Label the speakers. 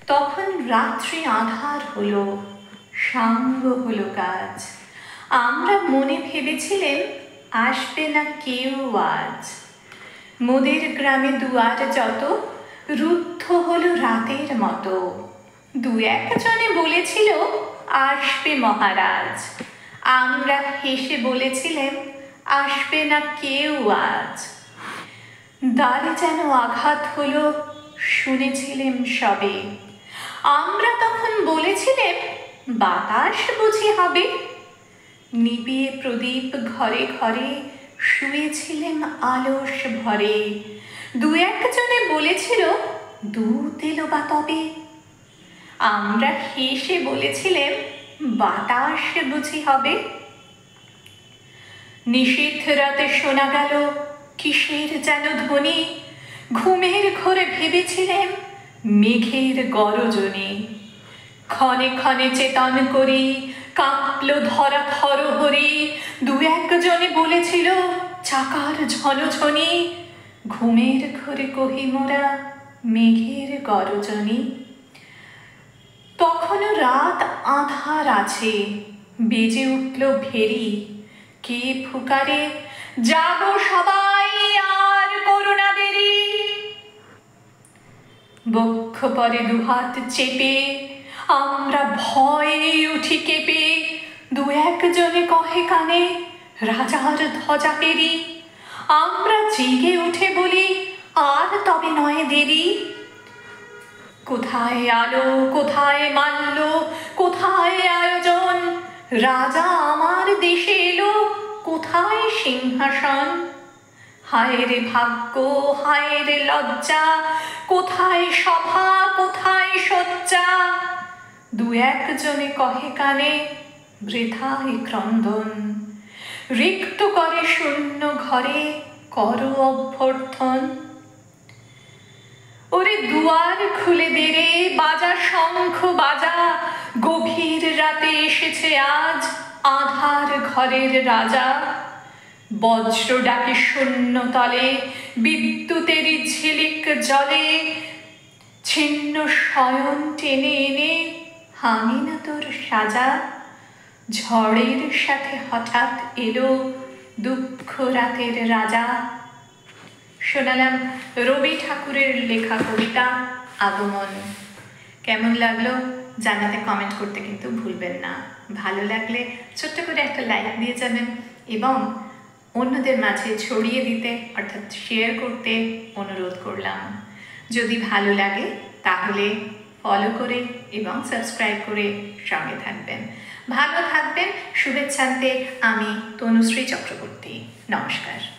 Speaker 1: তখন রাত্রি আঁধার হলো, সাঙ্গ হলো কাজ। আমরা মনে ভেবেছিলেন আসবে না কেউ আজ। মোদের গ্রামে দুয়ার যত রুদ্ধ হলো রাতের মতো। দু একজনে বলেছিল আসবে মহারাজ। আমরা হেসে বলেছিলেন আসবে না কেউ আজ। দ্বারে যেন আঘাত হলো, শুনেছিলেন সবে। আমরা তখন বলেছিলেন বাতাস বুঝি হবে। নিবিয়ে প্রদীপ ঘরে ঘরে শুয়েছিলেন আলস ভরে। দু একজনে বলেছিল দূত এলো বা তবে। আমরা হেসে বলেছিলেন বাতাস বুঝি হবে। নিশীথ রাতে শোনা গেল কিসের যেন ধ্বনি। ঘুমের ঘোরে ভেবেছিলেন মেঘের গরজনে। ক্ষণে ক্ষণে চেতন করি কাঁপল ধরা থরহরি। দু একজনে বলেছিল চাকার ঝনঝনি। ঘুমের ঘোরে কহি মোরা মেঘের গরজনি। তখনও রাত আঁধার আছে, বেজে উঠল ভেরি। কে ফুকারে যাব সবাই আর করোনা দেরি। বক্ষ পরে দুহাত চেপে আমরা ভয়ে উঠি কেঁপে। দু একজনে কহে কানে রাজার ধ্বজা পেরি। আমরা জেগে উঠে বলি আর তবে নয় দেরি। কোথায় আলো, কোথায় মাল্য, কোথায় আয়োজন। রাজা আমার দেশে এলো, কোথায় সিংহাসন। হায় রে ভাগ্য, হায় রে লজ্জা, কোথায় সভা, কোথায় শয্যা। দু একজনে কহে কানে বৃথায় ক্রন্দন। রিক্ত করে শূন্য ঘরে করো অভ্যর্থন। ওরে দুয়ার খুলে দে রে, বাজা শঙ্খ বাজা। গভীর রাতে এসেছে আজ আঁধার ঘরের রাজা। বজ্র ডাকে শূন্য তলে, বিদ্যুতেরই ঝিলিক জলে। ছিন্ন শয়ন টেনে এনে হামি না তোর সাজা। ঝড়ের সাথে হঠাৎ এলো দুঃখ রাতের রাজা। শোনালাম রবি ঠাকুরের লেখা কবিতা আগমন। কেমন লাগলো জানাতে কমেন্ট করতে কিন্তু ভুলবেন না। ভালো লাগলে ছোট্ট করে একটা লাইক দিয়ে যাবেন এবং অন্যদের মাঝে ছড়িয়ে দিতে অর্থাৎ শেয়ার করতে অনুরোধ করলাম। যদি ভালো লাগে তাহলে ফলো করে এবং সাবস্ক্রাইব করে সঙ্গে থাকবেন। ভালো থাকবেন। শুভেচ্ছান্তে আমি তনুশ্রী চক্রবর্তী। নমস্কার।